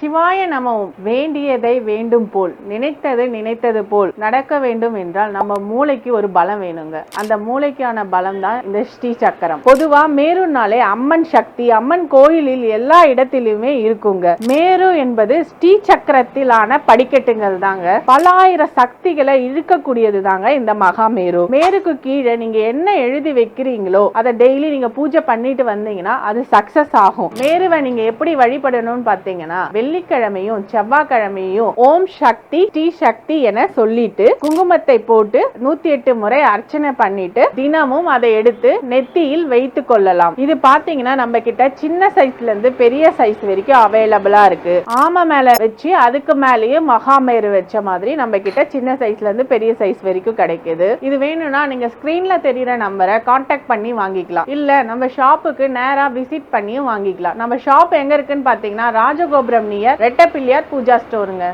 சிவாய நம. வேண்டியதை வேண்டும் போல், நினைத்தது நினைத்தது போல் நடக்க வேண்டும் என்றால் நம்ம மூளைக்கு ஒரு பலம் வேணுங்க. அந்த மூளைக்கான பலம் தான் இந்த ஸ்ரீ சக்கரம். பொதுவா மேருனாலே அம்மன் சக்தி, அம்மன் கோயிலில் எல்லா இடத்திலுமே இருக்குங்க. மேரு என்பது ஸ்ரீ சக்கரத்திலான படிக்கட்டுகள் தாங்க. பல ஆயிரம் சக்திகளை இழுக்கக்கூடியது தாங்க இந்த மகாமேரு. மேருக்கு கீழே நீங்க என்ன எழுதி வைக்கிறீங்களோ அதை டெய்லி நீங்க பூஜை பண்ணிட்டு வந்தீங்கன்னா அது சக்சஸ் ஆகும். மேருவை நீங்க எப்படி வழிபடணும்னு பாத்தீங்கன்னா, வெள்ளிக்கிழமையும் செவ்வாய்க்கிழமையும் ஓம் சக்தி ஸ்ரீ சக்தி என சொல்லிட்டு குங்குமத்தை போட்டு 108 முறை அர்ச்சனை பண்ணிட்டு தினமும் அதை எடுத்து நெத்தியில் வைத்துக் கொள்ளலாம். இது பாத்தீங்கன்னா நம்ம கிட்ட சின்ன சைஸ்ல இருந்து பெரிய சைஸ் வரைக்கும் அவைலபிளா இருக்கு. ஆமை மேல வச்சு அதுக்கு மேலேயே மகாமேரு வச்ச மாதிரி நம்ம கிட்ட சின்ன சைஸ்ல இருந்து பெரிய சைஸ் வரைக்கும் கிடைக்குது. இது வேணும்னா நீங்க ஸ்கிரீன்ல தெரியுற நம்பரை கான்டாக்ட் பண்ணி வாங்கிக்கலாம். இல்ல நம்ம ஷாப்புக்கு நேரா விசிட் பண்ணியும் வாங்கிக்கலாம். நம்ம ஷாப் எங்க இருக்குன்னு பாத்தீங்கன்னா ராஜகோபுரம் நியர் ரெட்டப்பிள்ளையார் பூஜா ஸ்டோருங்க.